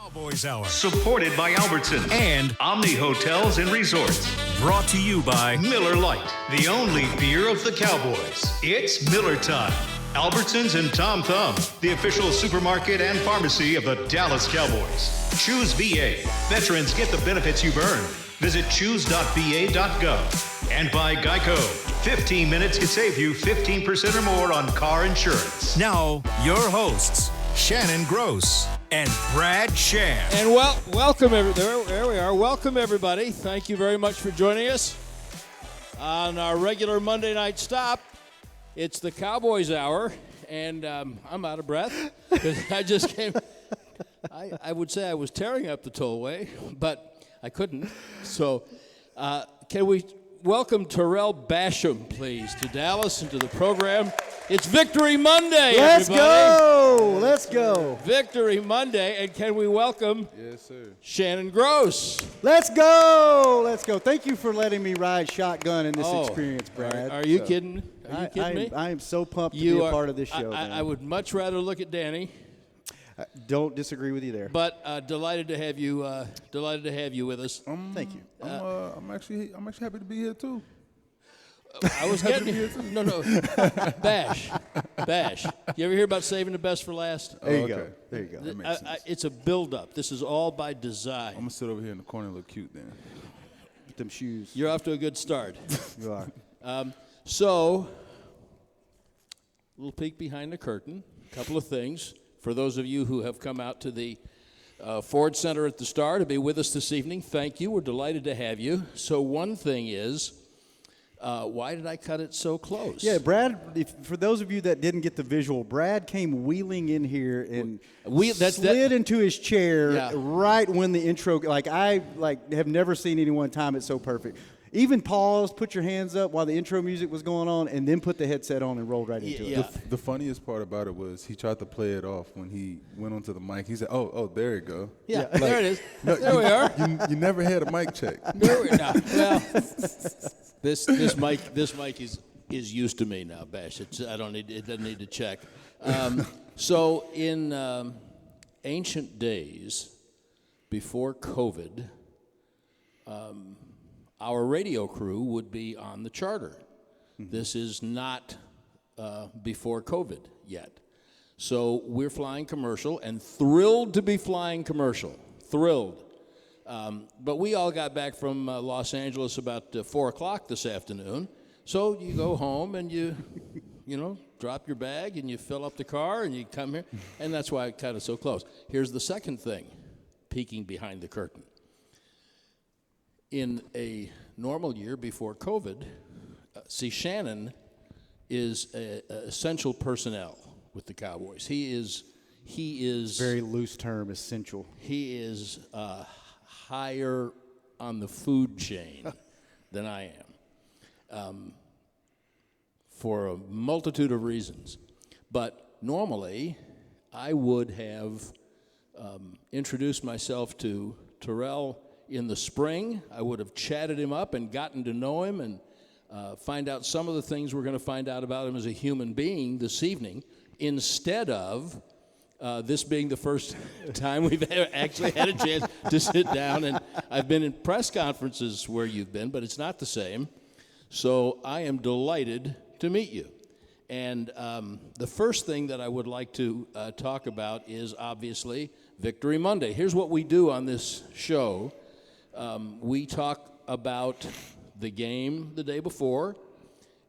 Cowboys Hour. Supported by Albertsons And Omni Hotels and Resorts. brought to you by Miller Lite, the only beer of the Cowboys. It's Miller time. Albertsons and Tom Thumb, the official supermarket and pharmacy of the Dallas Cowboys. Choose VA. Veterans get the benefits you've earned. Visit choose.va.gov. And by Geico. 15 minutes could save you 15% or more on car insurance. now your hosts, Shannon Gross and Brad Sham. And welcome, there we are. Welcome, everybody. Thank you very much for joining us on our regular Monday night stop. It's the Cowboys Hour, and I'm out of breath because I just came. I would say I was tearing up the tollway, but I couldn't. So can we welcome Terrell Basham, please, to Dallas and to the program. It's Victory Monday, Let's everybody. go! Let's go! Victory Monday, and can we welcome Shannon Gross? Let's go! Let's go! Thank you for letting me ride shotgun in this experience, Brad. Are you kidding? Are you kidding me? I am so pumped to be a part of this show. I would much rather look at Danny. Don't disagree with you there. But delighted to have you. Delighted to have you with us. Thank you. I'm actually happy to be here too. I was getting no. Bash. You ever hear about saving the best for last? There you go. There you go. That makes sense. It's a build-up. This is all by design. I'm gonna sit over here in the corner and look cute then. With them shoes. You're off to a good start. You are. So, a little peek behind the curtain. A couple of things. For those of you who have come out to the Ford Center at the Star to be with us this evening, thank you. We're delighted to have you. So one thing is, why did I cut it so close? Yeah, Brad, for those of you that didn't get the visual, Brad came wheeling in here and slid into his chair right when the intro, I have never seen any one time it's so perfect. Even paused, put your hands up while the intro music was going on, and then put the headset on and rolled right into it. The funniest part about it was he tried to play it off when he went onto the mic. He said, "Oh, there you go." Yeah, there it is. No, there we are. You never had a mic check. No, well, this mic is used to me now, Bash. It doesn't need to check. So in ancient days, before COVID, our radio crew would be on the charter. Mm-hmm. This is not before COVID yet. So we're flying commercial and thrilled to be flying commercial. Thrilled. But we all got back from Los Angeles about 4 o'clock this afternoon. So you go home and you drop your bag and you fill up the car and you come here. And that's why I cut it so close. Here's the second thing, peeking behind the curtain. In a normal year before COVID, Shannon is essential personnel with the Cowboys. He is Very loose term, essential. He is higher on the food chain than I am, for a multitude of reasons. But normally, I would have introduced myself to Terrell in the spring. I would have chatted him up and gotten to know him and find out some of the things we're going to find out about him as a human being this evening, instead of this being the first time we've actually had a chance to sit down. And I've been in press conferences where you've been, but it's not the same. So I am delighted to meet you. And the first thing that I would like to talk about is obviously Victory Monday. Here's what we do on this show. We talk about the game the day before.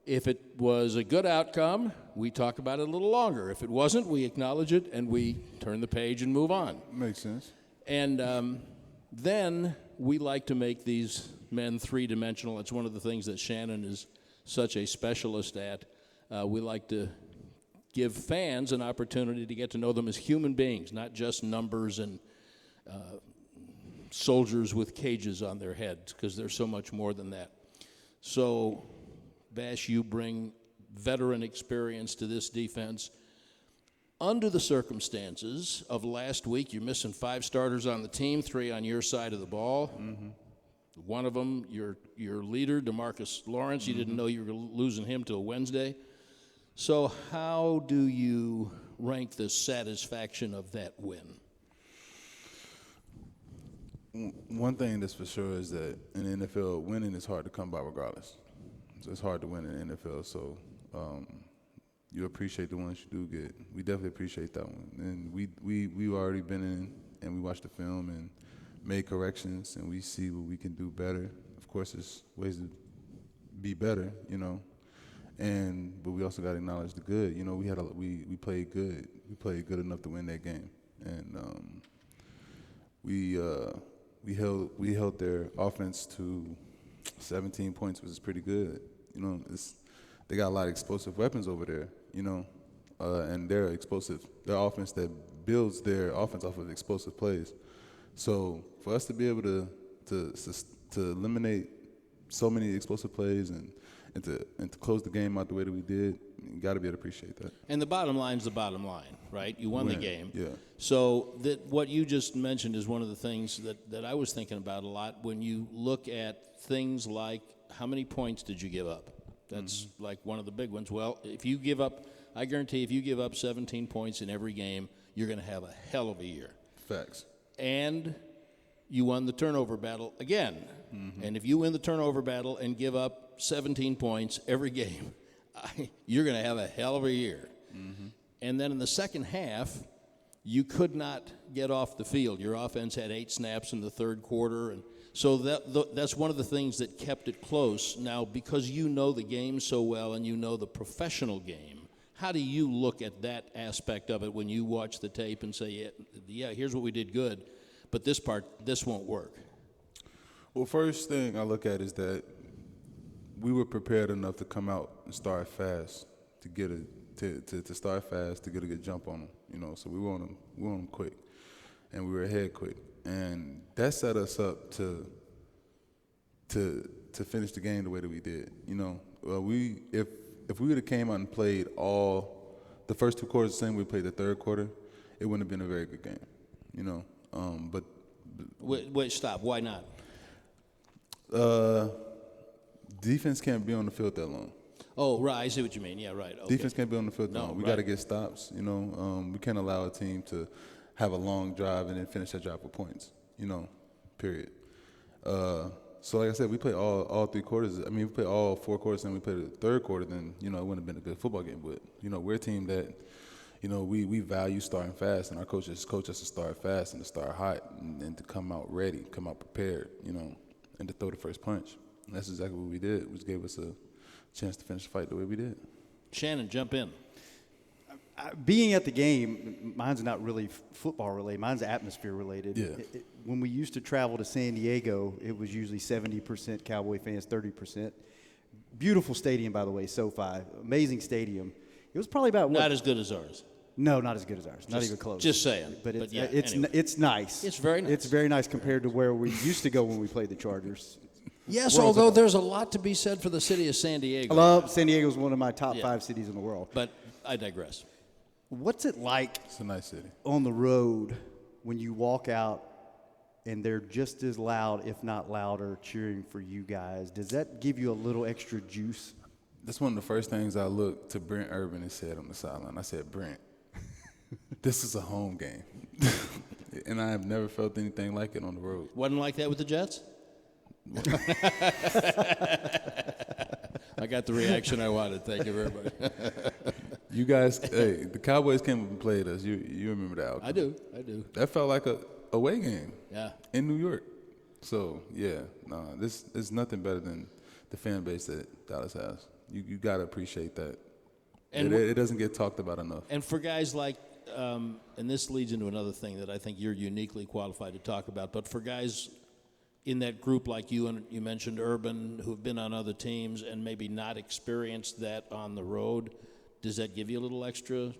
If it was a good outcome, we talk about it a little longer. If it wasn't, we acknowledge it and we turn the page and move on. Makes sense. And then we like to make these men three-dimensional. It's one of the things that Shannon is such a specialist at. We like to give fans an opportunity to get to know them as human beings, not just numbers and soldiers with cages on their heads, because they're so much more than that. So, Bash, you bring veteran experience to this defense. Under the circumstances of last week, you're missing 5 starters on the team, 3 on your side of the ball. Mm-hmm. One of them, your leader, DeMarcus Lawrence, you didn't know you were losing him till Wednesday. So how do you rank the satisfaction of that win? One thing that's for sure is that in the NFL, winning is hard to come by regardless. So it's hard to win in the NFL. So you appreciate the ones you do get. We definitely appreciate that one. And we've already been in and we watched the film and made corrections and we see what we can do better. Of course, there's ways to be better, you know. But we also got to acknowledge the good. You know, we played good. We played good enough to win that game. And we held their offense to 17 points, which is pretty good. You know, they got a lot of explosive weapons over there, you know, and they're explosive. Their offense that builds their offense off of explosive plays. So for us to be able to eliminate so many explosive plays and to close the game out the way that we did, you got to be able to appreciate that. And the bottom line is the bottom line, right? You won the game. Yeah. So what you just mentioned is one of the things that I was thinking about a lot when you look at things like how many points did you give up? That's like one of the big ones. Well, if you give up, I guarantee if you give up 17 points in every game, you're going to have a hell of a year. Facts. And you won the turnover battle again. And if you win the turnover battle and give up 17 points every game, you're going to have a hell of a year. And then in the second half, you could not get off the field. Your offense had 8 snaps in the third quarter. And so that's one of the things that kept it close. Now, because you know the game so well and you know the professional game, how do you look at that aspect of it when you watch the tape and say, yeah, here's what we did good, but this won't work? Well, first thing I look at is that we were prepared enough to come out and start fast to get to start fast to get a good jump on them, you know. So we were on them quick, and we were ahead quick, and that set us up to finish the game the way that we did, you know. If we would have came out and played all the first 2 quarters the same way we played the third quarter, it wouldn't have been a very good game, you know. But wait, stop. Why not? Defense can't be on the field that long. Oh, right. I see what you mean. Yeah, right. Okay. Defense can't be on the field that long. We got to get stops, you know. We can't allow a team to have a long drive and then finish that drive with points, you know, period. So like I said, we played all 3 quarters. I mean, we played all 4 quarters and we played the third quarter, then, you know, it wouldn't have been a good football game. But, you know, we're a team that, you know, we value starting fast, and our coaches coach us to start fast and to start hot and to come out ready, come out prepared, you know, and to throw the first punch. And that's exactly what we did, which gave us a chance to finish the fight the way we did. Shannon, jump in. Being at the game, mine's not really football related. Mine's atmosphere related. Yeah. When we used to travel to San Diego, it was usually 70% Cowboy fans, 30%. Beautiful stadium, by the way, SoFi. Amazing stadium. It was probably about not as good as ours. No, not as good as ours. Not even close. Just saying. But it's anyway. It's nice. It's very nice. It's very nice compared to where we used to go when we played the Chargers. Yes, although there's a lot to be said for the city of San Diego. I love San Diego is one of my top 5 cities in the world. But I digress. What's it like It's a nice city. on the road when you walk out and they're just as loud, if not louder, cheering for you guys? Does that give you a little extra juice? That's one of the first things I looked to Brent Urban and said on the sideline. I said, Brent, this is a home game. And I have never felt anything like it on the road. Wasn't like that with the Jets? I got the reaction I wanted. Thank you very much. You guys, hey, the Cowboys came up and played us. You remember that outcome. I do. That felt like a away game. Yeah. In New York. So, yeah, this is nothing better than the fan base that Dallas has. You got to appreciate that. And it doesn't get talked about enough. And for guys like, and this leads into another thing that I think you're uniquely qualified to talk about, but for guys in that group like you, and you mentioned Urban, who've been on other teams and maybe not experienced that on the road, does that give you a little extra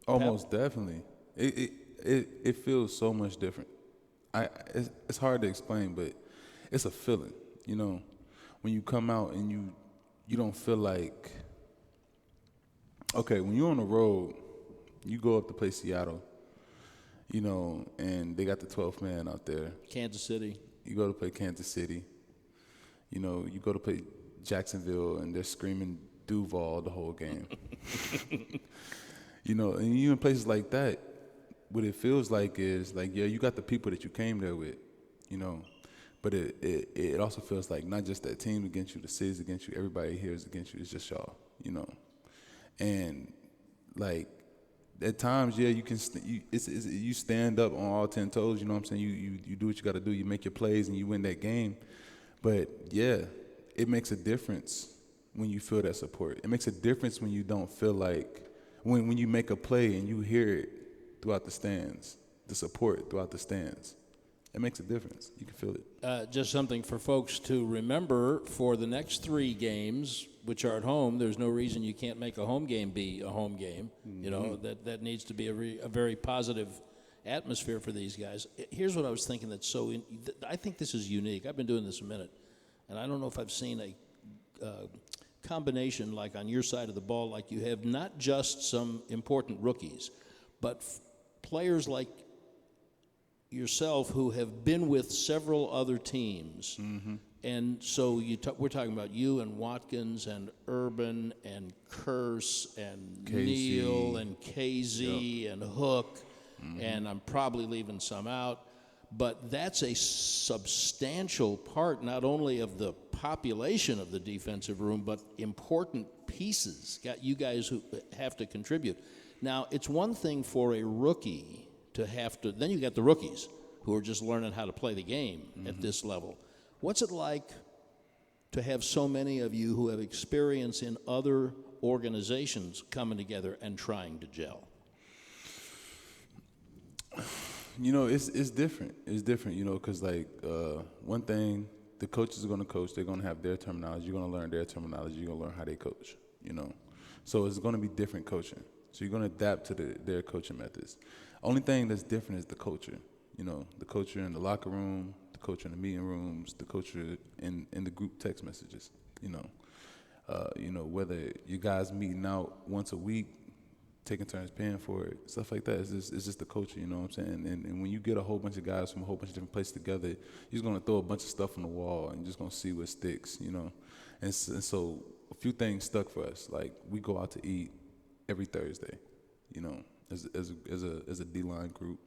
Almost definitely. It feels so much different. It's hard to explain, but it's a feeling, you know, when you come out and you don't feel like, okay, when you're on the road, you go up to play Seattle, you know, and they got the 12th man out there. Kansas City. You go to play Kansas City. You know, you go to play Jacksonville, and they're screaming Duval the whole game. You know, and even places like that, what it feels like is, like, yeah, you got the people that you came there with, you know. But it also feels like not just that team against you, the city's against you, everybody here is against you. It's just y'all, you know. And like at times, yeah, you stand up on all 10 toes. You know what I'm saying? You do what you got to do. You make your plays and you win that game. But yeah, it makes a difference when you feel that support. It makes a difference when you don't feel like when you make a play and you hear it throughout the stands, the support throughout the stands. It makes a difference. You can feel it. Just something for folks to remember for the next 3 games, which are at home. There's no reason you can't make a home game be a home game. Mm-hmm. You know, that needs to be a very positive atmosphere for these guys. Here's what I was thinking I think this is unique. I've been doing this a minute, and I don't know if I've seen a combination like on your side of the ball, like you have not just some important rookies, but players like yourself who have been with several other teams. Mm-hmm. And so we're talking about you and Watkins and Urban and Curse and Neal and KZ and Hook, and I'm probably leaving some out. But that's a substantial part not only of the population of the defensive room, but important pieces, you guys who have to contribute. Now, it's one thing for a rookie to have to, then you got the rookies who are just learning how to play the game at this level. What's it like to have so many of you who have experience in other organizations coming together and trying to gel? You know, it's different. It's different, you know, because, like, one thing, the coaches are going to coach. They're going to have their terminology. You're going to learn their terminology. You're going to learn how they coach, you know. So it's going to be different coaching. So you're going to adapt to their coaching methods. Only thing that's different is the culture, you know, the culture in the locker room, the culture in the meeting rooms, the culture in the group text messages, you know, whether you guys meeting out once a week, taking turns paying for it, stuff like that. It's just the culture, you know what I'm saying? And when you get a whole bunch of guys from a whole bunch of different places together, you're just going to throw a bunch of stuff on the wall and you're just going to see what sticks, you know? And so a few things stuck for us. Like, we go out to eat every Thursday, you know, as a D-line group,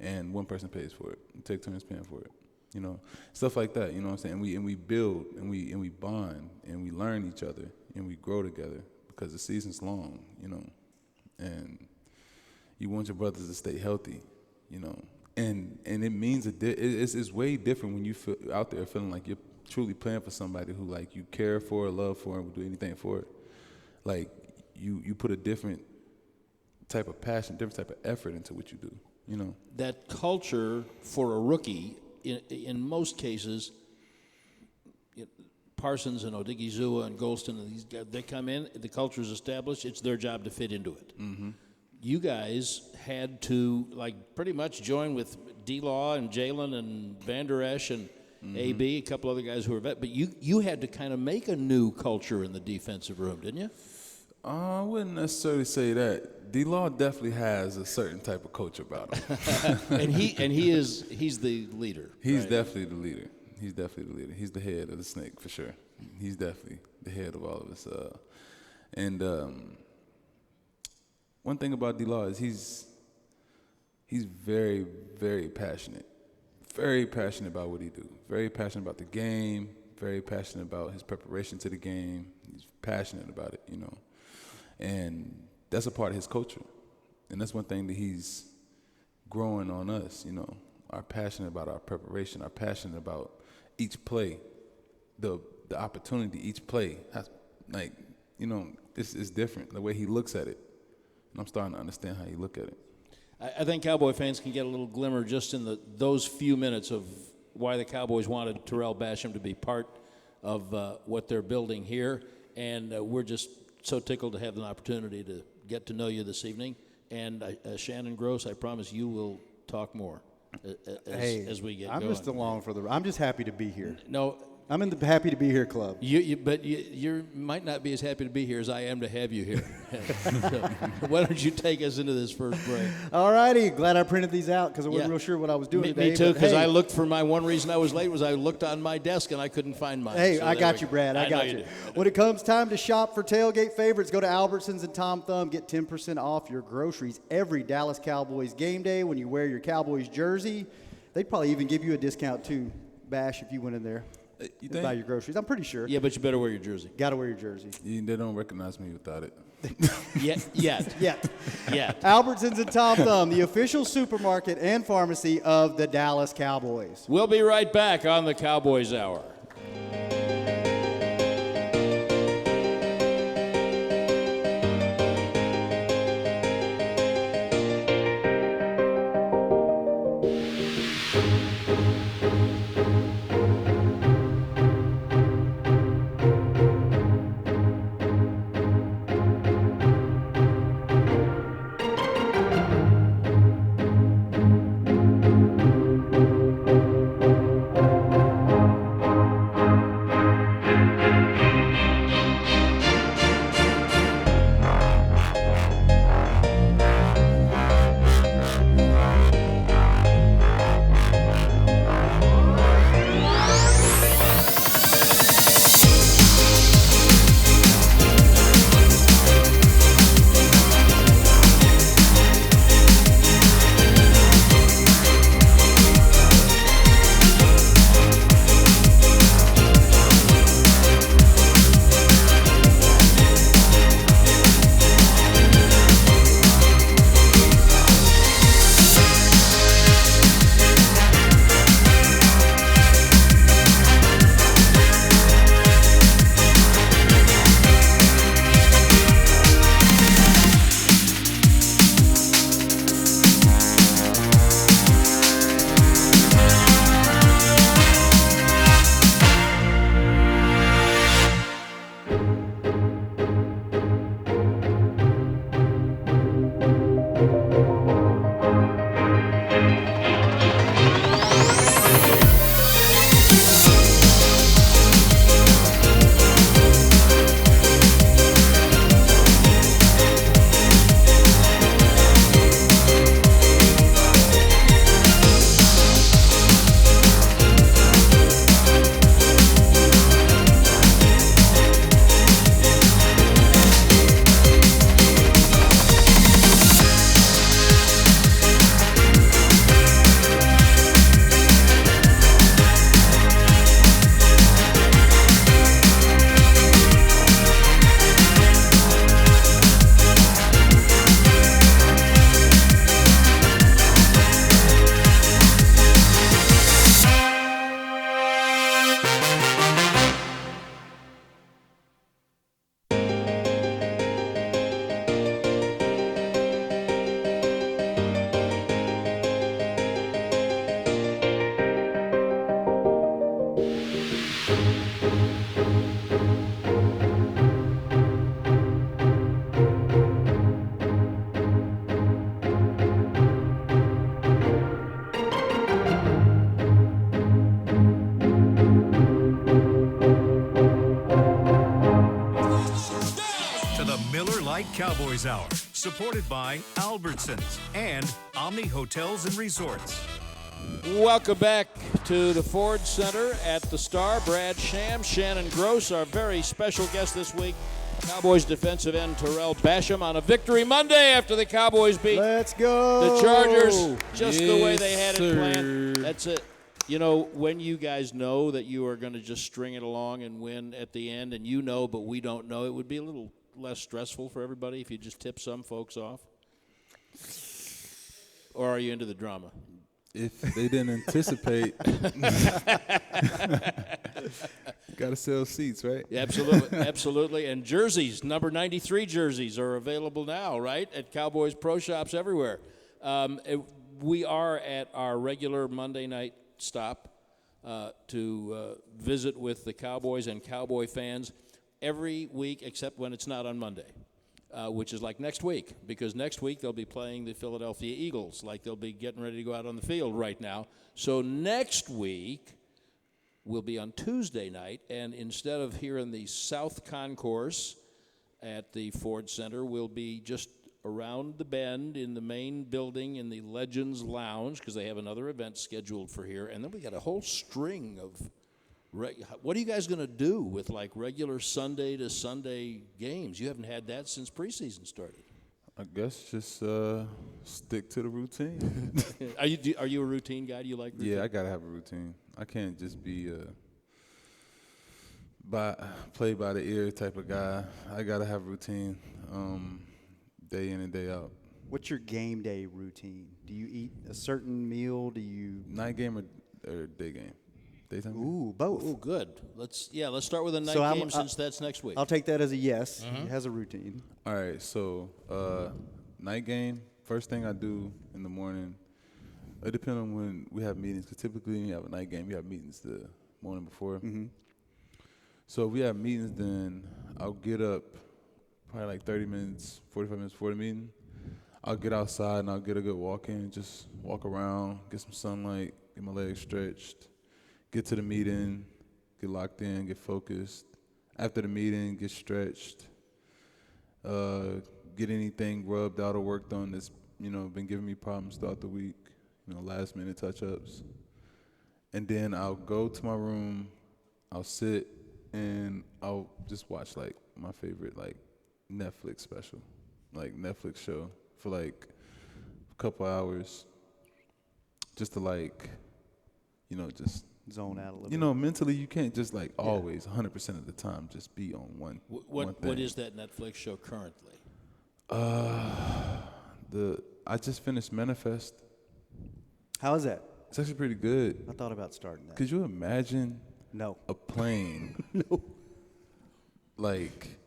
and one person pays for it. We take turns paying for it, you know? Stuff like that, you know what I'm saying? And we build, and we bond, and we learn each other, and we grow together because the season's long, you know? And you want your brothers to stay healthy, you know. And it means it's way different when you feel out there feeling like you're truly playing for somebody who, like, you care for, love for, and would do anything for it. Like, you put a different type of passion, different type of effort into what you do, you know. That culture for a rookie, in most cases, Parsons and Odigizua and Golston and these guys, they come in, the culture's established, it's their job to fit into it. Mm-hmm. You guys had to, like, pretty much join with D-Law and Jalen and Van Der Esch and AB, a couple other guys who were vet, but you had to kind of make a new culture in the defensive room, didn't you? I wouldn't necessarily say that. D-Law definitely has a certain type of culture about him. and he's the leader. He's right? definitely the leader. He's definitely the leader. He's the head of the snake for sure. He's definitely the head of all of us. And one thing about D-Law is he's very, very passionate. Very passionate about what he do. Very passionate about the game. Very passionate about his preparation to the game. He's passionate about it, you know. And that's a part of his culture. And that's one thing that he's growing on us, you know. Our passion about our preparation, our passion about each play, the opportunity each play has, like, you know, this is different, the way he looks at it. And I'm starting to understand how you look at it. I think Cowboy fans can get a little glimmer just in those few minutes of why the Cowboys wanted Terrell Basham to be part of what they're building here. And we're just so tickled to have an opportunity to get to know you this evening. And Shannon Gross, I promise you will talk more. As we get I'm going. just along for I'm just happy to be here. No, I'm in the happy to be here club. But you might not be as happy to be here as I am to have you here. So, why don't you take us into this first break? All righty. Glad I printed these out because I wasn't real sure what I was doing today. Me too, because I looked for my one reason I was late was I looked on my desk and I couldn't find mine. Hey, so I got you, Brad. I got you. When it comes time to shop for tailgate favorites, go to Albertsons and Tom Thumb. Get 10% off your groceries every Dallas Cowboys game day when you wear your Cowboys jersey. They'd probably even give you a discount too, Bash, if you went in there. You and buy your groceries. I'm pretty sure. Yeah, but you better wear your jersey. Got to wear your jersey. They don't recognize me without it. Yet. Albertsons and Tom Thumb, the official supermarket and pharmacy of the Dallas Cowboys. We'll be right back on the Cowboys Hour. Miller Lite Cowboys Hour, supported by Albertsons and Omni Hotels and Resorts. Welcome back to the Ford Center at the Star. Brad Sham, Shannon Gross, our very special guest this week. Cowboys defensive end Terrell Basham on a victory Monday after the Cowboys beat Let's go. the Chargers just the way they had it planned. That's it. You know, when you guys know that you are going to just string it along and win at the end, and you know but we don't know, it would be a little less stressful for everybody if you just tip some folks off? Or are you into the drama? If they didn't anticipate, got to sell seats, right? Yeah, absolutely, absolutely. And jerseys, number 93 jerseys are available now, right, at Cowboys Pro Shops everywhere. We are at our regular Monday night stop to visit with the Cowboys and Cowboy fans every week except when it's not on Monday. Which is like next week, because next week they'll be playing the Philadelphia Eagles, like they'll be getting ready to go out on the field right now. So next week will be on Tuesday night, and instead of here in the South Concourse at the Ford Center, we'll be just around the bend in the main building in the Legends Lounge, because they have another event scheduled for here, and then we got a whole string of what are you guys going to do with like regular Sunday to Sunday games? You haven't had that since preseason started. I guess just stick to the routine. Are you a routine guy? Do you like routine? Yeah, I gotta have a routine. I can't just be play by the ear type of guy. I gotta have a routine, day in and day out. What's your game day routine? Do you eat a certain meal? Do you Night game or day game? Daytime game? Ooh, both. Oh, good. Let's start with a night So game since that's next week. I'll take that as a yes. He has a routine. All right, so night game, first thing I do in the morning, it depends on when we have meetings, because typically when you have a night game, you have meetings the morning before. Mm-hmm. So if we have meetings, then I'll get up probably like 30 minutes, 45 minutes before the meeting. I'll get outside and I'll get a good walk in, just walk around, get some sunlight, get my legs stretched, get to the meeting, get locked in, get focused. After the meeting, get stretched, get anything rubbed out or worked on that's, been giving me problems throughout the week, last minute touch-ups. And then I'll go to my room, I'll sit, and I'll just watch, like, my favorite, like, Netflix special, like, Netflix show for, like, a couple hours just to, like, just zone out a little bit. Mentally you can't just, like, always 100% of the time just be on one thing. What is that Netflix show currently? I just finished Manifest. How is that? It's actually pretty good. I thought about starting that. Could you imagine No. a plane No. like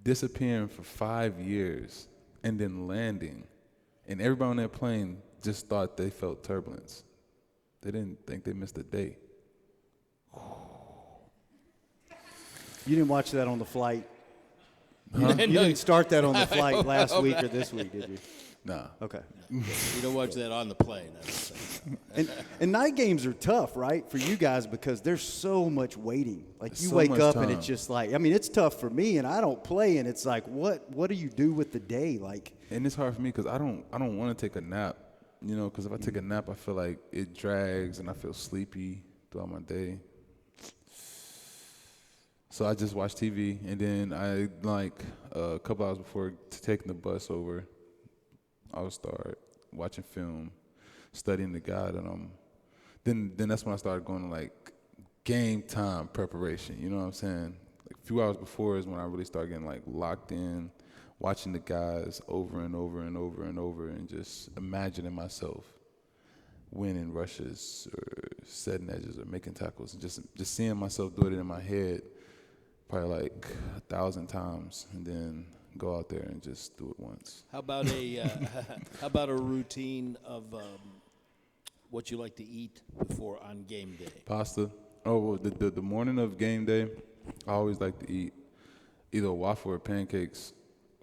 disappearing for 5 years and then landing, and everybody on that plane just thought they felt turbulence. They didn't think they missed a day. You didn't watch that on the flight? Huh? You didn't start that on the flight last week or this week, did you? Nah. Okay. You don't watch that on the plane. I would say. And night games are tough, right, for you guys because there's so much waiting. Like you So wake much up and time. it's just like, I mean, it's tough for me and I don't play and it's like, what do you do with the day? Like, And it's hard for me because I don't want to take a nap, because if I take a nap, I feel like it drags and I feel sleepy throughout my day. So I just watch TV, and then I, like, a couple hours before taking the bus over, I'll start watching film, studying the guy that then that's when I started going to, like, game time preparation, you know what I'm saying? Like, a few hours before is when I really started getting, like, locked in, watching the guys over and over and over and over, and just imagining myself winning rushes or setting edges or making tackles, and just seeing myself do it in my head probably like 1,000 times, and then go out there and just do it once. How about a routine of what you like to eat before on game day? Pasta. Oh, well, the morning of game day, I always like to eat either a waffle or pancakes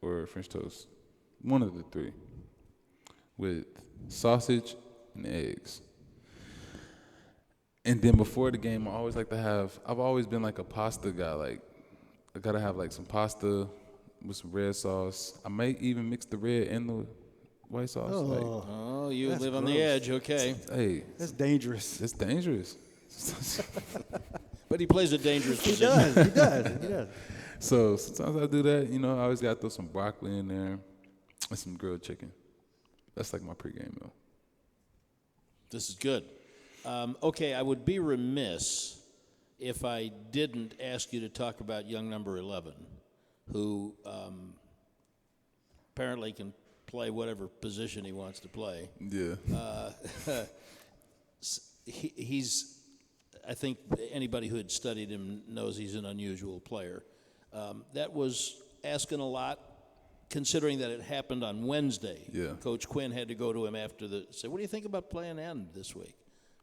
or French toast. One of the three. With sausage and eggs. And then before the game, I always like to I've always been like a pasta guy. Like, I gotta have like some pasta with some red sauce. I might even mix the red and the white sauce. Oh, you live on gross. the edge, okay. Hey, that's dangerous. it's dangerous. But he plays a dangerous He position. does. He does. He does. So sometimes I do that. I always got to throw some broccoli in there and some grilled chicken. That's like my pregame meal. This is good. Okay, I would be remiss if I didn't ask you to talk about young number 11, who apparently can play whatever position he wants to play. Yeah. He's, I think anybody who had studied him knows he's an unusual player. That was asking a lot, considering that it happened on Wednesday. Yeah. Coach Quinn had to go to him after said, what do you think about playing end this week?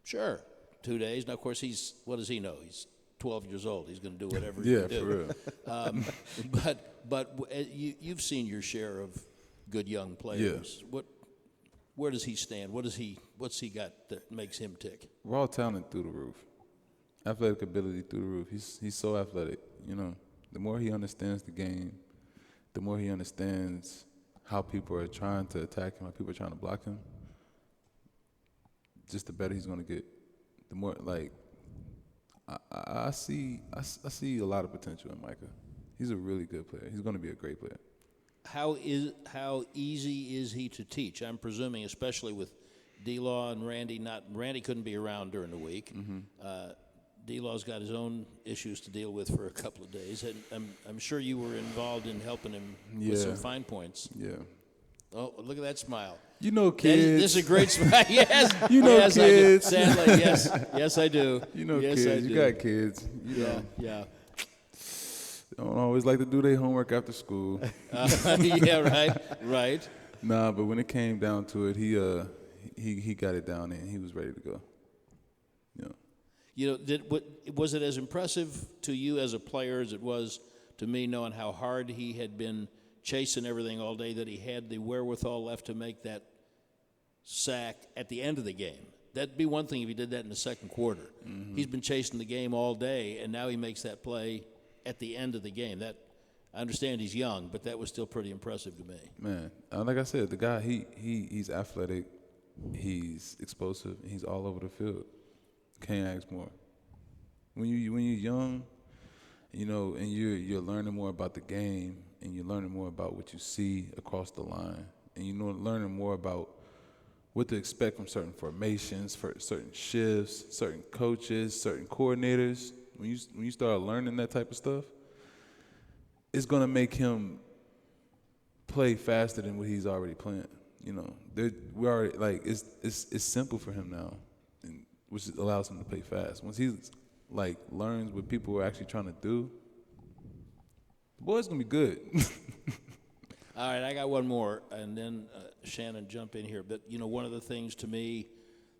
Sure, 2 days. Now, of course, what does he know? He's 12 years old. He's going to do whatever he can do. For real. But you've seen your share of good young players. Yeah. Where does he stand? What's he got that makes him tick? Raw talent through the roof. Athletic ability through the roof. He's so athletic. The more he understands the game, the more he understands how people are trying to attack him, how people are trying to block him, just the better he's going to get. The more, like, I see a lot of potential in Micah. He's a really good player. He's going to be a great player. how easy is he to teach? I'm presuming, especially with D-Law and Randy. Randy couldn't be around during the week. D-Law's got his own issues to deal with for a couple of days, and I'm sure you were involved in helping him with some fine points. Yeah. Oh, look at that smile. You know kids. This is a great smile. Yes. You know yes, kids. I do. Sadly, yes. Yes, I do. You know yes, kids. I do. You got kids. You know. Yeah. Don't always like to do their homework after school. Yeah, right. Nah, but when it came down to it, he got it down and he was ready to go. Yeah. You know, was it as impressive to you as a player as it was to me, knowing how hard he had been chasing everything all day, that he had the wherewithal left to make that sack at the end of the game? That'd be one thing if he did that in the second quarter. He's been chasing the game all day, and now he makes that play at the end of the game. That, I understand he's young, but that was still pretty impressive to me. Man, like I said, the guy, he's athletic, he's explosive, and he's all over the field. Can't ask more. When you're young, you know, and you're learning more about the game, and you're learning more about what you see across the line, and you're learning more about what to expect from certain formations, for certain shifts, certain coaches, certain coordinators. When you start learning that type of stuff, it's gonna make him play faster than what he's already playing. You know, we already like it's simple for him now, which allows him to play fast. Once he's like learns what people are actually trying to do, the boy's gonna be good. All right, I got one more, and then Shannon, jump in here. But, you know, one of the things to me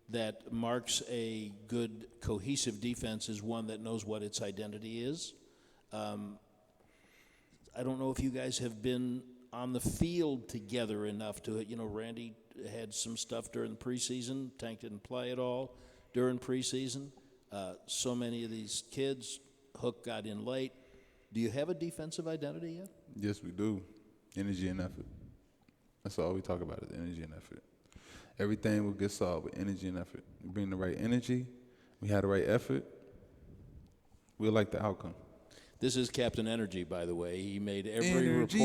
that marks a good, cohesive defense is one that knows what its identity is. I don't know if you guys have been on the field together enough to, you know, Randy had some stuff during the preseason. Tank didn't play at all during preseason. So many of these kids, Hook got in late. Do you have a defensive identity yet? Yes, we do. Energy and effort. That's all we talk about is energy and effort. Everything will get solved with energy and effort. We bring the right energy, we had the right effort, we'll like the outcome. This is Captain Energy, by the way. He made every Energy.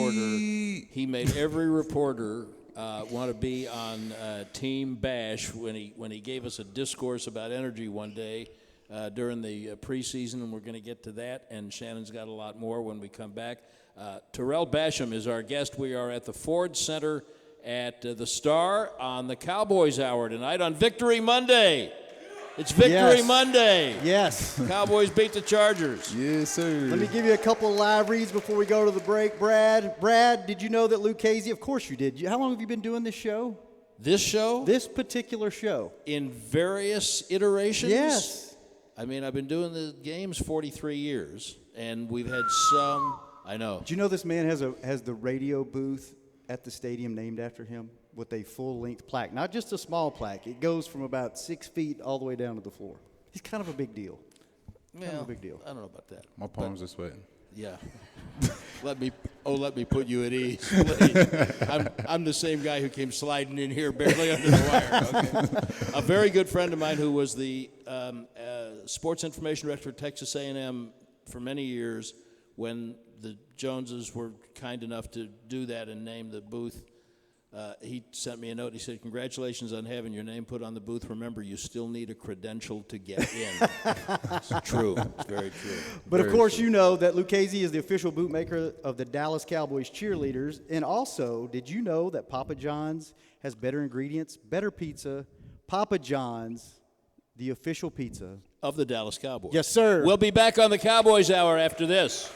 reporter want to be on Team Bash when he gave us a discourse about energy one day during the preseason, and we're going to get to that. And Shannon's got a lot more when we come back. Tarell Basham is our guest. We are at the Ford Center at the Star on the Cowboys Hour tonight on Victory Monday. It's Victory Monday. Yes. Cowboys beat the Chargers. Yes, sir. Let me give you a couple of live reads before we go to the break. Brad, did you know that Lucchese, of course you did. How long have you been doing this show? This show? This particular show. In various iterations? Yes. I mean, I've been doing the games 43 years, and we've had some, I know. Do you know this man has the radio booth at the stadium named after him with a full-length plaque? Not just a small plaque. It goes from about 6 feet all the way down to the floor. He's kind of a big deal. Kind of a big deal. I don't know about that. My palms are sweating. Yeah. Let me put you at ease, please. I'm the same guy who came sliding in here barely under the wire. Okay. A very good friend of mine who was the sports information director at Texas A&M for many years, when the Joneses were kind enough to do that and name the booth, he sent me a note. He said, "Congratulations on having your name put on the booth. Remember, you still need a credential to get in." It's true. It's very true. But, of course, you know that Lucchese is the official bootmaker of the Dallas Cowboys cheerleaders. And also, did you know that Papa John's has better ingredients, better pizza? Papa John's, the official pizza Of the Dallas Cowboys. Yes, sir. We'll be back on the Cowboys Hour after this.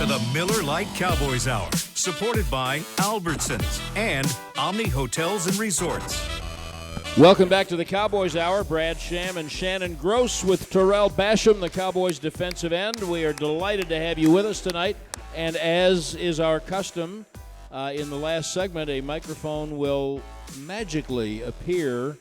to the Miller Lite Cowboys Hour, supported by Albertsons and Omni Hotels and Resorts. Welcome back to the Cowboys Hour. Brad Sham and Shannon Gross with Tarell Basham, the Cowboys defensive end. We are delighted to have you with us tonight. And as is our custom, in the last segment, a microphone will magically appear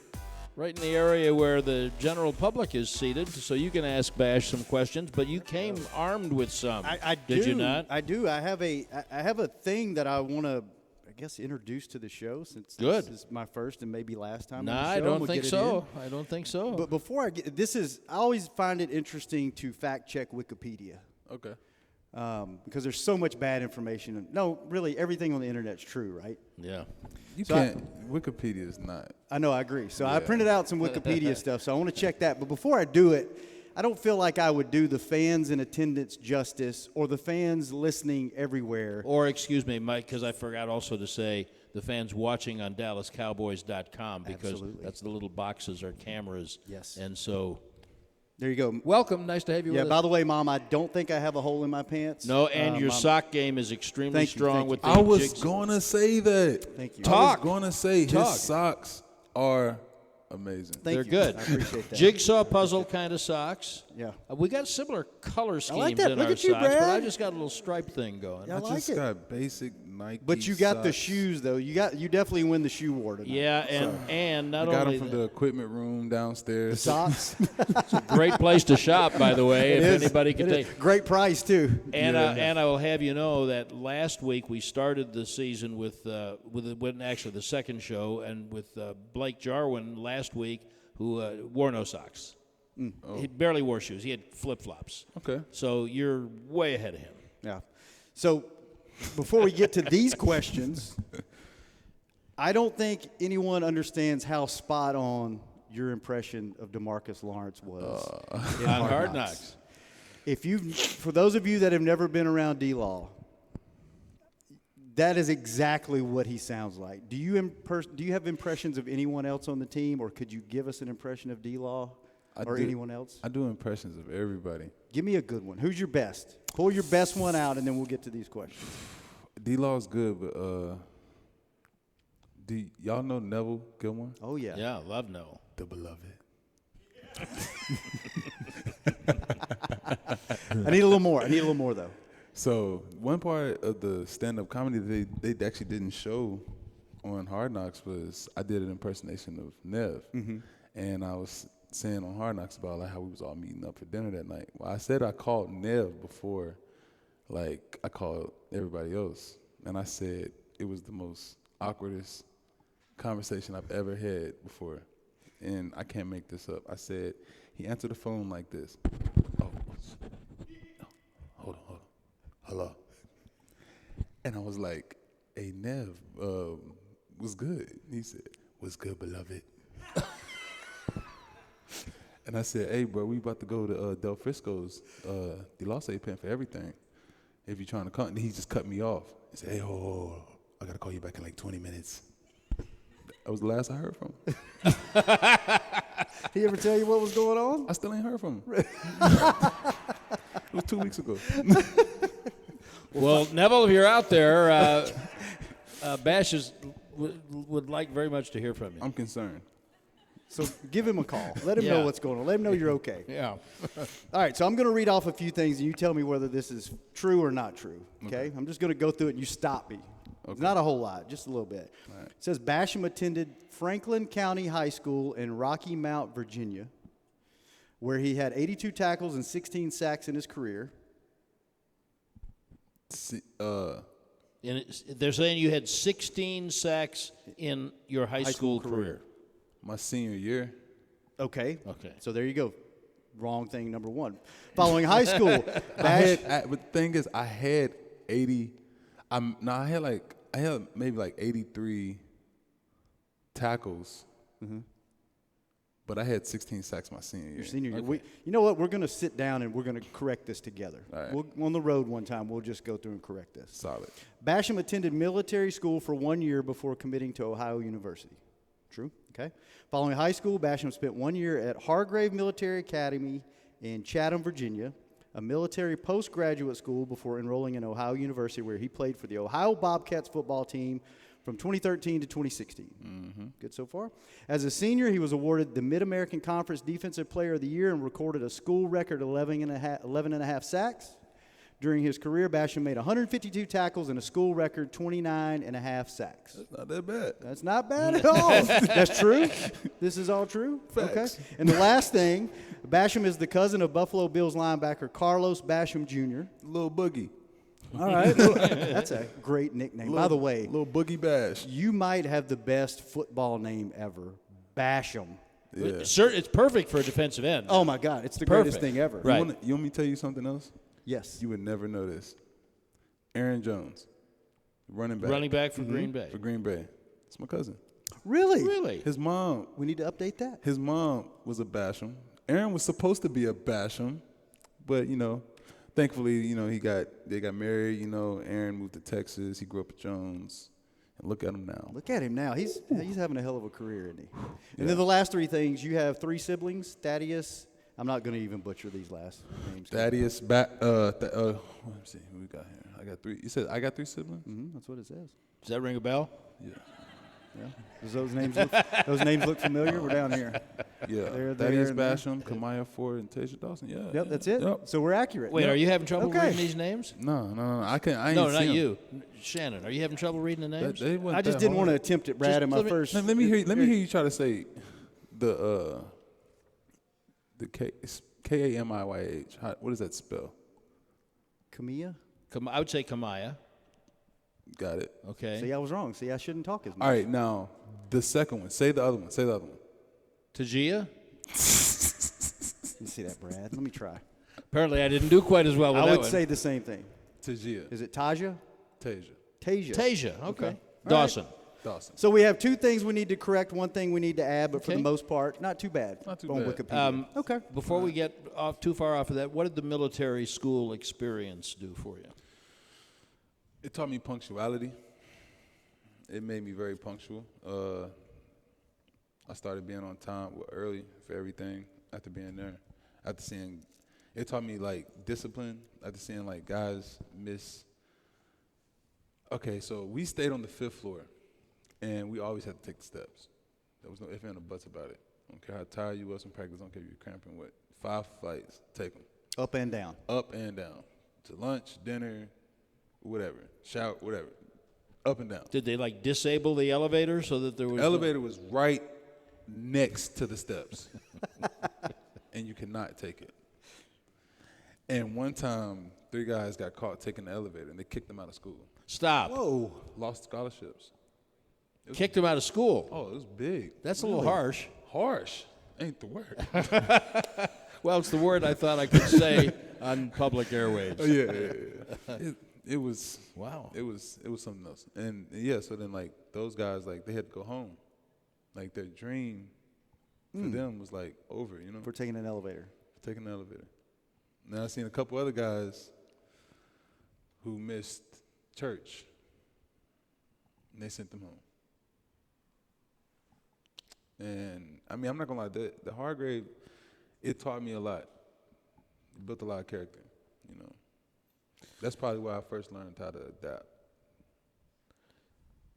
right in the area where the general public is seated, so you can ask Bash some questions. But you came armed with some. Did you not? I do. I have a thing that I want to, I guess, introduce to the show, since this is my first and maybe last time on the show. I don't think so. I don't think so. But before I get I always find it interesting to fact check Wikipedia. Okay. Because there's so much bad information. No, really, everything on the internet's true, right? Yeah. You can't. Wikipedia is not. I know, I agree. So I printed out some Wikipedia stuff, so I want to check that. But before I do it, I don't feel like I would do the fans in attendance justice or the fans listening everywhere. Or, excuse me, Mike, because I forgot also to say the fans watching on DallasCowboys.com, because that's the little boxes are cameras. Yes. And so there you go. Welcome. Nice to have you with us. By the way, Mom, I don't think I have a hole in my pants. No, and your sock game is extremely strong with the I was jigs. going to say that. Thank you. I was going to say Talk. his socks are amazing. They're good. I appreciate that. Jigsaw puzzle kind of socks. Yeah. We got similar color schemes that. in Look our at you, socks, but I Brad. just got a little stripe thing going. Yeah, I I like just it. got basic Nike. But you got the socks. shoes, though. You definitely win the shoe war tonight. Yeah, and not I got only them from the equipment room downstairs. Socks. great place to shop, by the way, if anybody can take. Great price, too. And I will have you know that last week we started the season with actually the second show, and with Blake Jarwin last week, who wore no socks. He barely wore shoes. He had flip-flops. Okay. So you're way ahead of him. Yeah. So before we get to these questions, I don't think anyone understands how spot on your impression of DeMarcus Lawrence was in On Hard Knocks. For those of you that have never been around D-Law, that is exactly what he sounds like. Do you have impressions of anyone else on the team, or could you give us an impression of D-Law or anyone else? I do impressions of everybody. Give me a good one. Who's your best? Pull your best one out, and then we'll get to these questions. D-Law's good, but do y'all know Neville Gilmore? Oh, yeah. Yeah, love no. The beloved. I need a little more, though. So one part of the stand-up comedy they actually didn't show on Hard Knocks was I did an impersonation of Nev, and I was saying on Hard Knocks about like how we was all meeting up for dinner that night. Well, I said I called Nev before, like I called everybody else, and I said it was the most awkwardest conversation I've ever had before, and I can't make this up. I said he answered the phone like this. Hold on. Hello. And I was like, hey, Nev, what's good? He said, what's good, beloved? And I said, hey, bro, we about to go to Del Frisco's. The law say paying for everything if you're trying to come. And he just cut me off. He said, hey, I got to call you back in like 20 minutes. That was the last I heard from him. He ever tell you what was going on? I still ain't heard from him. It was 2 weeks ago. Well, Neville, if you're out there, Bash would like very much to hear from you. I'm concerned. So give him a call. Let him know what's going on. Let him know you're okay. Yeah. All right, so I'm going to read off a few things, and you tell me whether this is true or not true, okay? I'm just going to go through it, and you stop me. Okay. It's not a whole lot, just a little bit. Right. It says Basham attended Franklin County High School in Rocky Mount, Virginia, where he had 82 tackles and 16 sacks in his career. They're saying you had 16 sacks in your high school career. My senior year. Okay. Okay. So there you go. Wrong thing, number one. Following high school, But the thing is, I had 80. I had maybe like 83 tackles. But I had 16 sacks my senior year. Your senior year. You know what? We're going to sit down and we're going to correct this together. All right. We'll, on the road one time, we'll just go through and correct this. Solid. Basham attended military school for 1 year before committing to Ohio University. True? Okay. Following high school, Basham spent 1 year at Hargrave Military Academy in Chatham, Virginia. a military postgraduate school before enrolling in Ohio University, where he played for the Ohio Bobcats football team from 2013 to 2016. Good so far. As a senior, he was awarded the Mid-American Conference Defensive Player of the Year and recorded a school record 11 and a half sacks. During his career, Basham made 152 tackles and a school record 29 and a half sacks. That's not that bad. That's not bad at all. That's true. This is all true? Facts. Okay. And the last thing, Basham is the cousin of Buffalo Bills linebacker Carlos Basham Jr. Little Boogie. All right. That's a great nickname. By the way, Little Boogie Bash. you might have the best football name ever, Basham. Yeah. Sir, it's perfect for a defensive end. Oh, my God. It's the Perfect. greatest thing ever. Right. You want me to tell you something else? Yes. You would never know this. Aaron Jones, running back for Green Bay. For Green Bay. It's my cousin. Really? Really? His mom. We need to update that. His mom was a Basham. Aaron was supposed to be a Basham, but thankfully, they got married. Aaron moved to Texas. He grew up at Jones, and look at him now. Look at him now. He's having a hell of a career, isn't he? And then the last three things, you have three siblings, Thaddeus. I'm not going to even butcher these last names. Thaddeus, let me see who we got here. I got three. You said I got three siblings? That's what it says. Does that ring a bell? Yeah. Yeah. Does those names look familiar? We're down here. Yeah. There, Thaddeus and there. Basham, Kamaya Ford, and Tasia Dawson. Yeah. Yep, that's it. Yep. So we're accurate. Wait, Yep. are you having trouble Okay. reading these names? No. I ain't No, see not 'em. you. Shannon, are you having trouble reading the names? They wasn't I just that didn't want to hard. attempt it, Brad, in my first. Let me hear you try to say the Kamiyah. What does that spell? Kamiyah? I would say Kamaya. Got it. Okay. See, I was wrong. See, I shouldn't talk as much. All right, now the second one. Say the other one. Tajia? You see that, Brad? Let me try. Apparently I didn't do quite as well with I that would one. say the same thing. Tajia. Is it Taja? Tasia. Tasia. Tasia. Okay. Okay. Dawson. Dawson. So we have two things we need to correct, one thing we need to add, but for Okay. the most part, not too bad. Not too on bad. Wikipedia. Okay. Before we get too far off of that, what did the military school experience do for you? It taught me punctuality. It made me very punctual. I started being on time early for everything after being there. After seeing, it taught me like discipline. After seeing like guys miss. Okay, so we stayed on the 5th floor, and we always had to take the steps. There was no ifs and buts about it. I don't care how tired you was in practice. I don't care if you're cramping with 5 flights. Take them. Up and down. Up and down. To lunch, dinner, whatever. Shower, whatever. Up and down. Did they like disable the elevator so that there was Elevator was right next to the steps. And you cannot take it. And one time, 3 guys got caught taking the elevator, and they kicked them out of school. Stop. Whoa. Lost scholarships. Kicked him out of school. Oh, it was big. That's a little harsh. Harsh. Ain't the word. Well, it's the word I thought I could say on public airwaves. Yeah. It was Wow. It was something else. And yeah, so then like those guys like they had to go home. Like their dream for them was like over, For taking an elevator. taking the elevator. Now I've seen a couple other guys who missed church, and they sent them home. And I mean, I'm not gonna lie, the Hargrave, it taught me a lot. It built a lot of character, That's probably where I first learned how to adapt.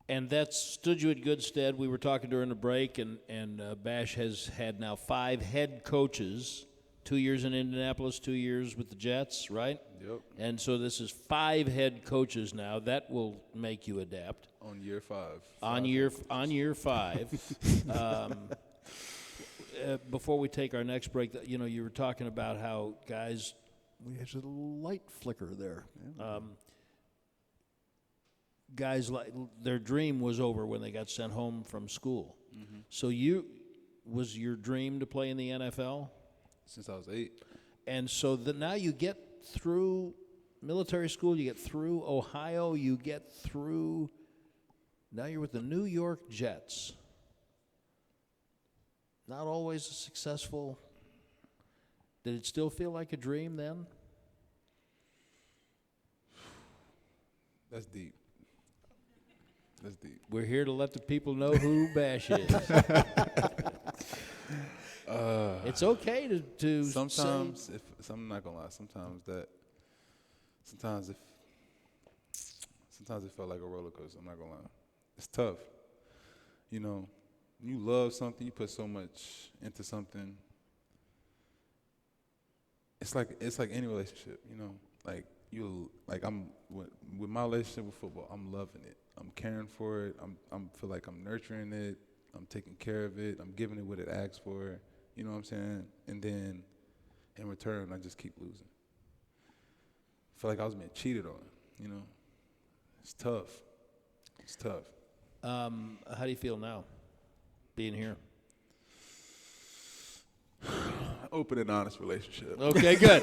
And that stood you in good stead. We were talking during the break, and Bash has had now 5 head coaches, 2 years in Indianapolis, 2 years with the Jets, right? Yep. And so this is 5 head coaches now. That will make you adapt. On year 5. On year 5. Before we take our next break, you were talking about how guys. We had a little light flicker there. Guys, like their dream was over when they got sent home from school. Mm-hmm. So was your dream to play in the NFL? Since I was 8. And so now you get through military school, you get through Ohio, you get through. Now you're with the New York Jets. Not always a successful. Did it still feel like a dream then? That's deep. That's deep. We're here to let the people know who Bash is. It's okay to sometimes say. if I'm not gonna lie, sometimes it felt like a roller coaster. I'm not gonna lie, it's tough. You know, when you love something, you put so much into something. It's like any relationship, you know. I'm with my relationship with football. I'm loving it. I'm caring for it. I'm feel like I'm nurturing it. I'm taking care of it. I'm giving it what it asks for. You know what I'm saying? And then in return, I just keep losing. I feel like I was being cheated on. You know, it's tough. It's tough. How do you feel now, being here? Open and honest relationship. Okay, good.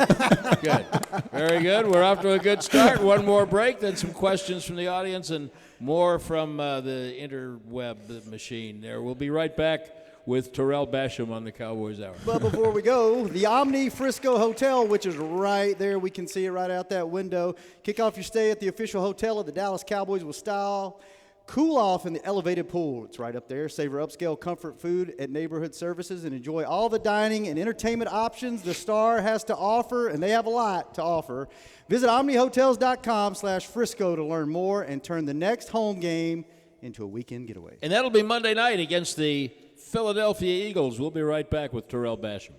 Good. Very good. We're off to a good start. One more break, then some questions from the audience and more from the interweb machine there. We'll be right back with Tarell Basham on the Cowboys Hour. But before we go, the Omni Frisco Hotel, which is right there. We can see it right out that window. Kick off your stay at the official hotel of the Dallas Cowboys with style. Cool off in the elevated pool. It's right up there. Savor upscale comfort food at Neighborhood Services and enjoy all the dining and entertainment options the Star has to offer, and they have a lot to offer. Visit omnihotels.com/Frisco to learn more and turn the next home game into a weekend getaway. And that'll be Monday night against the Philadelphia Eagles. We'll be right back with Tarell Basham.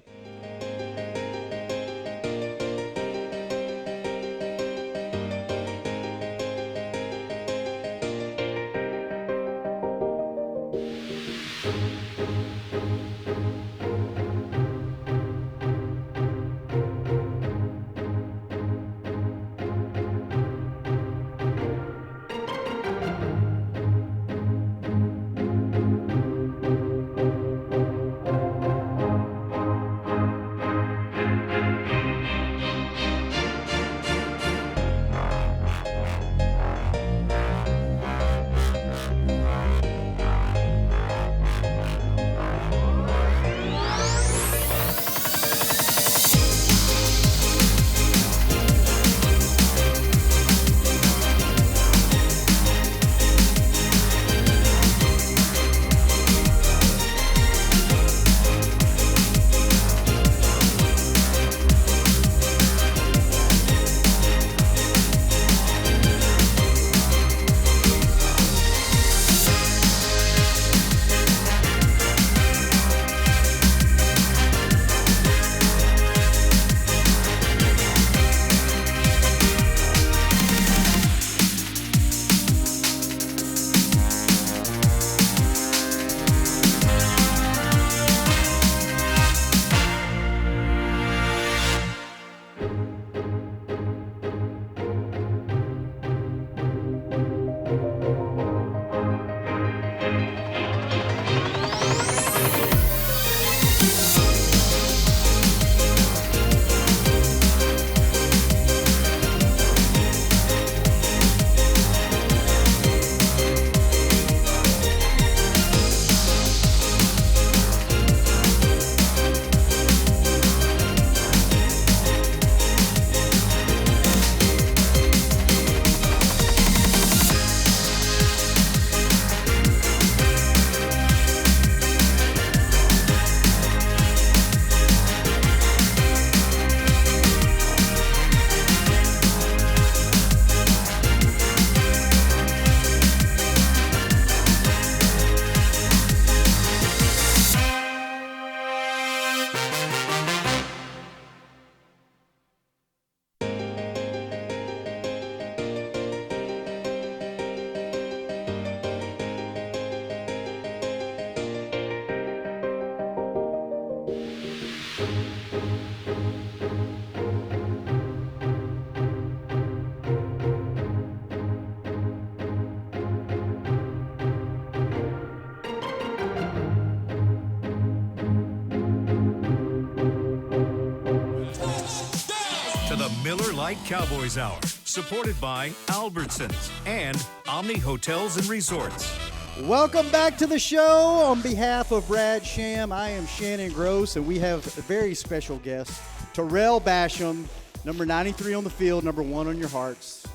Miller Lite Cowboys Hour, supported by Albertsons and Omni Hotels and Resorts. Welcome back to the show. On behalf of Brad Sham, I am Shannon Gross, and we have a very special guest, Tarell Basham, number 93 on the field, number 1 on your hearts.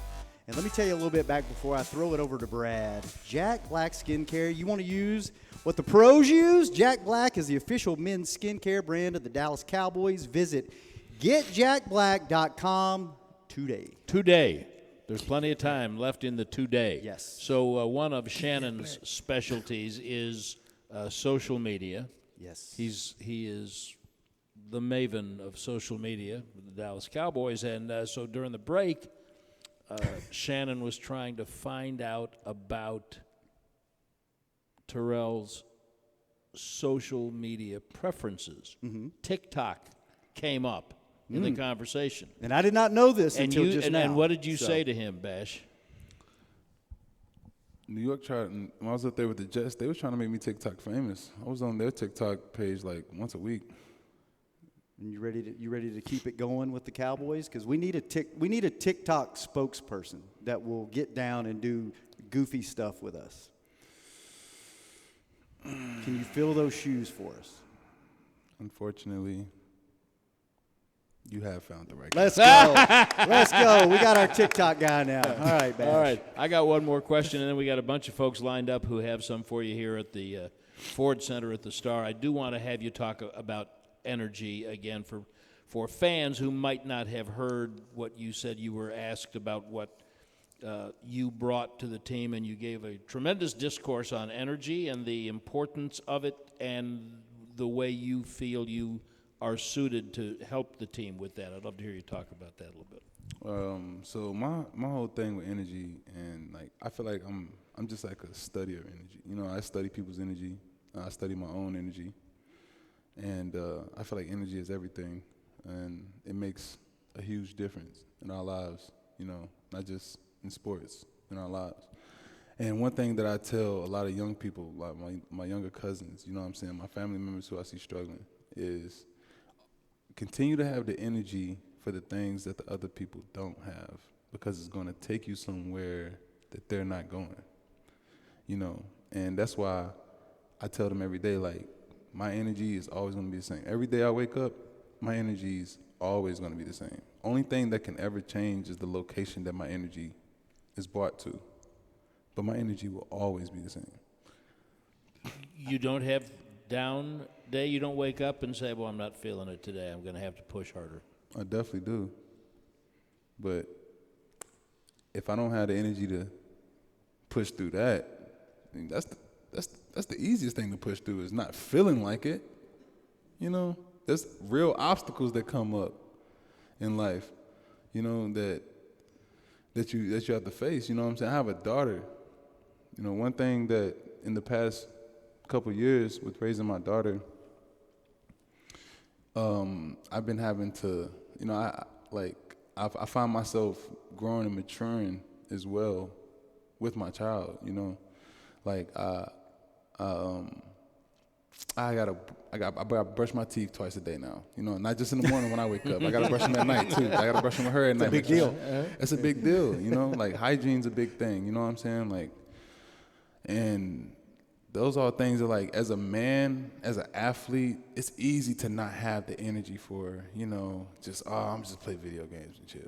And let me tell you a little bit back before I throw it over to Brad. Jack Black Skincare, you want to use What the pros use? Jack Black is the official men's skincare brand of the Dallas Cowboys. Visit getjackblack.com today. Today. There's plenty of time left in the today. Yes. So one of Shannon's specialties is social media. Yes. He is the maven of social media with the Dallas Cowboys. And so during the break, Shannon was trying to find out about Terrell's social media preferences. Mm-hmm. TikTok came up in the conversation. And I did not know this until just now. And what did you say to him, Bash? New York tried, when I was up there with the Jets, they were trying to make me TikTok famous. I was on their TikTok page like once a week. And you ready to keep it going with the Cowboys? Because we need a TikTok spokesperson that will get down and do goofy stuff with us. Can you fill those shoes for us? Unfortunately, you have found the right guy. Let's go. Let's go. We got our TikTok guy now. All right, Bash. All right. I got one more question, and then we got a bunch of folks lined up who have some for you here at the Ford Center at the Star. I do want to have you talk about energy again for fans who might not have heard what you said. You were asked about what you brought to the team, and you gave a tremendous discourse on energy and the importance of it and the way you feel you are suited to help the team with that. I'd love to hear you talk about that a little bit. So my whole thing with energy, and like I feel like I'm just like a study of energy. You know, I study people's energy. I study my own energy, and I feel like energy is everything, and it makes a huge difference in our lives. You know, not just in sports, in our lives. And one thing that I tell a lot of young people, like my younger cousins, you know what I'm saying, my family members who I see struggling, is continue to have the energy for the things that the other people don't have, because it's going to take you somewhere that they're not going, you know. And that's why I tell them every day, like, my energy is always going to be the same. Every day I wake up, my energy is always going to be the same. Only thing that can ever change is the location that my energy is brought to. But my energy will always be the same. You don't have down day? You don't wake up and say, well, I'm not feeling it today. I'm going to have to push harder. I definitely do. But if I don't have the energy to push through that, I mean, that's the easiest thing to push through, is not feeling like it. You know, there's real obstacles that come up in life, you know, that you have to face. You know what I'm saying? I have a daughter. You know, one thing that in the past couple years with raising my daughter, I've been having to, you know, I find myself growing and maturing as well with my child. You know, like I gotta brush my teeth twice a day now. You know, not just in the morning when I wake up. I gotta brush them at night too. I gotta brush them with her at night. It's a big deal. It's a big deal. You know, like hygiene's a big thing. You know what I'm saying? Like, and those are things that, like, as a man, as an athlete, it's easy to not have the energy for, you know, just, I'm just play video games and chill.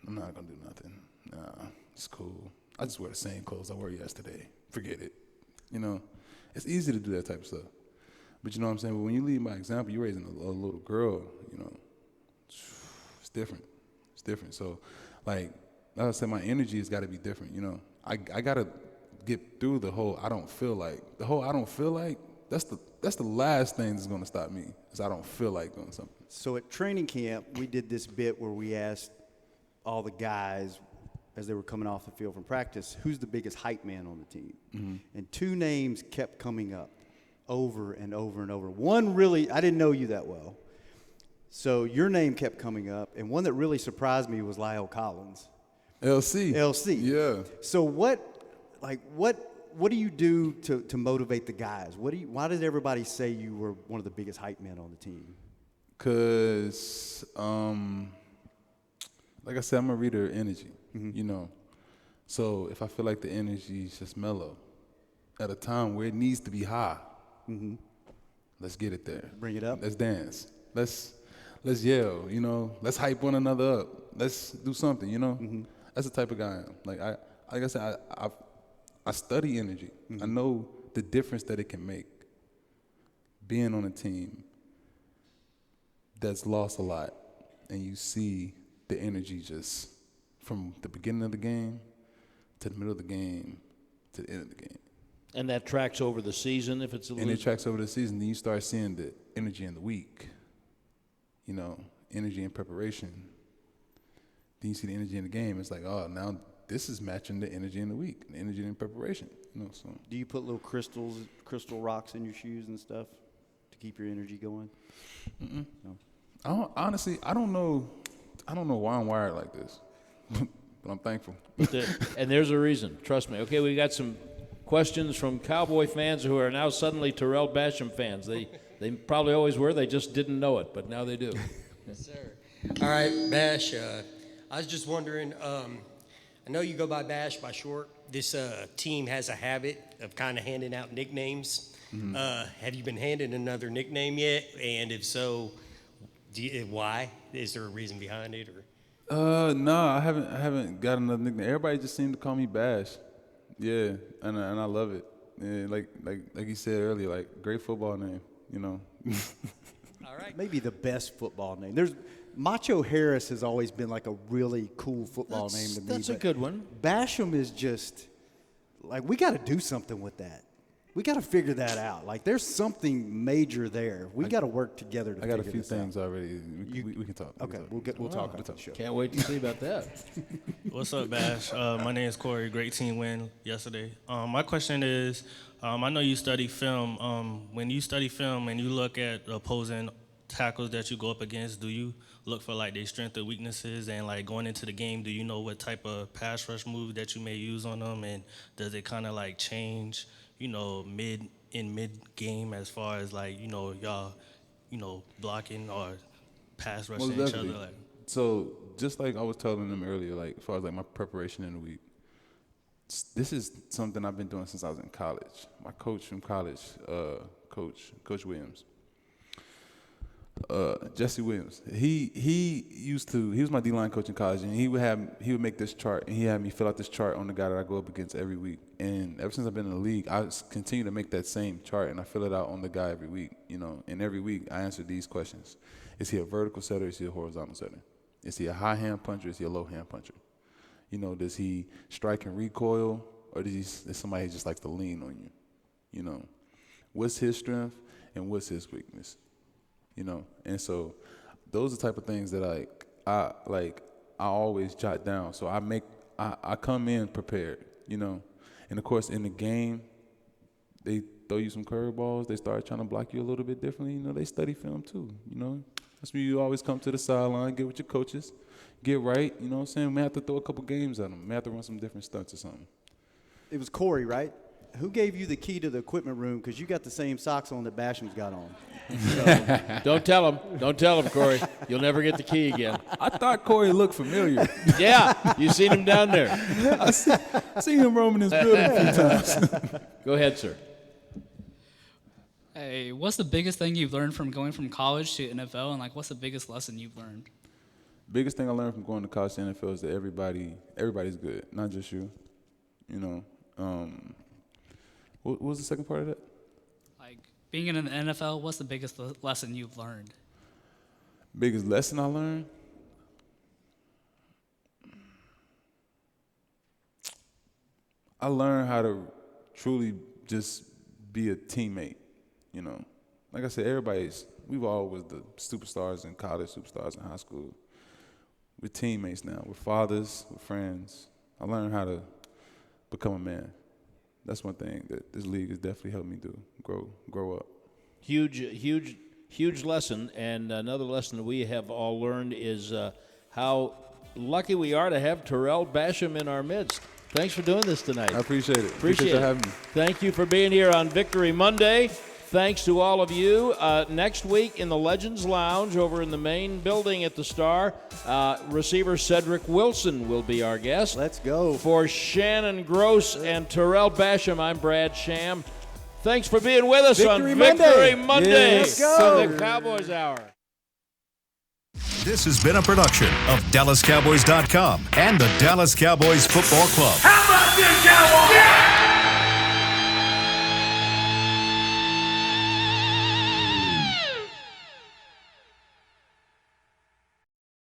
I'm not gonna do nothing. Nah, it's cool. I just wear the same clothes I wore yesterday. Forget it. You know, it's easy to do that type of stuff. But you know what I'm saying? But when you lead by example, you're raising a little girl, you know, it's different. It's different. So, like I said, my energy has got to be different, you know. I got to get through the whole I don't feel like. The whole I don't feel like, that's the last thing that's going to stop me, is I don't feel like doing something. So at training camp, we did this bit where we asked all the guys as they were coming off the field from practice, who's the biggest hype man on the team? Mm-hmm. And two names kept coming up over and over and over. One really, I didn't know you that well. So your name kept coming up, and one that really surprised me was Lyle Collins. LC. Yeah. So what do you do to motivate the guys? Why does everybody say you were one of the biggest hype men on the team? Because, like I said, I'm a reader of energy, mm-hmm. you know. So if I feel like the energy is just mellow at a time where it needs to be high, mm-hmm. let's get it there. Bring it up. Let's dance. Let's yell, you know. Let's hype one another up. Let's do something, you know. Mm-hmm. That's the type of guy I am. Like I said, I study energy. Mm-hmm. I know the difference that it can make being on a team that's lost a lot, and you see the energy just from the beginning of the game to the middle of the game to the end of the game. And that tracks over the season if it's a And it tracks over the season. Then you start seeing the energy in the week, energy in preparation. Then you see the energy in the game. It's like, oh, now this is matching the energy in the week, the energy in preparation. So. Do you put little crystal rocks in your shoes and stuff to keep your energy going? Mm-mm. No. I don't know why I'm wired like this, but I'm thankful. And there's a reason. Trust me. Okay, we got some questions from Cowboy fans who are now suddenly Terrell Basham fans. They probably always were. They just didn't know it, but now they do. Yes, sir. All right, Bash. I was just wondering, I know you go by Bash by short. This team has a habit of kind of handing out nicknames. Mm-hmm. Have you been handed another nickname yet? And if so, why? Is there a reason behind it? Or? No, I haven't got another nickname. Everybody just seemed to call me Bash. Yeah, and I love it. Yeah, like you said earlier, like great football name, All right. Maybe the best football name. There's Macho Harris has always been like a really cool football name to me. That's a good one. Basham is just like, we got to do something with that. We got to figure that out. Like, there's something major there. We got to work together to figure this out. I got a few things already. We can talk. Okay, we'll talk about the show. Can't wait to see about that. What's up, Bash? My name is Corey. Great team win yesterday. My question is, I know you study film. When you study film and you look at opposing tackles that you go up against, do you look for like their strengths or weaknesses? And like going into the game, do you know what type of pass rush move that you may use on them? And does it kind of like change, mid game as far as like, y'all, blocking or pass rushing each other? Like? So just like I was telling them earlier, like as far as like my preparation in the week, this is something I've been doing since I was in college. My coach from college, Coach Williams, Jesse Williams. He was my D-line coach in college, and he would make this chart, and he had me fill out this chart on the guy that I go up against every week. And ever since I've been in the league, I continue to make that same chart, and I fill it out on the guy every week. And every week I answer these questions: is he a vertical setter? Is he a horizontal setter? Is he a high hand puncher? Is he a low hand puncher? Does he strike and recoil, or is somebody who just likes to lean on you? What's his strength and what's his weakness? And so those are the type of things that I always jot down. So I come in prepared, and of course in the game, they throw you some curveballs. They start trying to block you a little bit differently. They study film too. That's when you always come to the sideline, get with your coaches, get right. You know what I'm saying? We may have to throw a couple games at them. We may have to run some different stunts or something. It was Corey, right? Who gave you the key to the equipment room? Because you got the same socks on that Basham's got on. So. Don't tell him, Corey. You'll never get the key again. I thought Corey looked familiar. Yeah, you seen him down there. I seen him roaming this building a few times. Go ahead, sir. Hey, what's the biggest thing you've learned from going from college to NFL, and what's the biggest lesson you've learned? Biggest thing I learned from going to college to NFL is that everybody's good, not just you. What was the second part of that? Being in the NFL, what's the biggest lesson you've learned? Biggest lesson I learned? I learned how to truly just be a teammate, Like I said, we've all was the superstars in college, superstars in high school. We're teammates now. We're fathers, we're friends. I learned how to become a man. That's one thing that this league has definitely helped me do, grow up. Huge lesson. And another lesson that we have all learned is how lucky we are to have Tarell Basham in our midst. Thanks for doing this tonight. I appreciate it. Appreciate you having me. Thank you for being here on Victory Monday. Thanks to all of you. Next week in the Legends Lounge over in the main building at the Star, receiver Cedric Wilson will be our guest. Let's go. For Shannon Gross and Terrell Basham, I'm Brad Sham. Thanks for being with us on Victory Monday. Let's go. The Cowboys Hour. This has been a production of DallasCowboys.com and the Dallas Cowboys Football Club. How about this, Cowboys?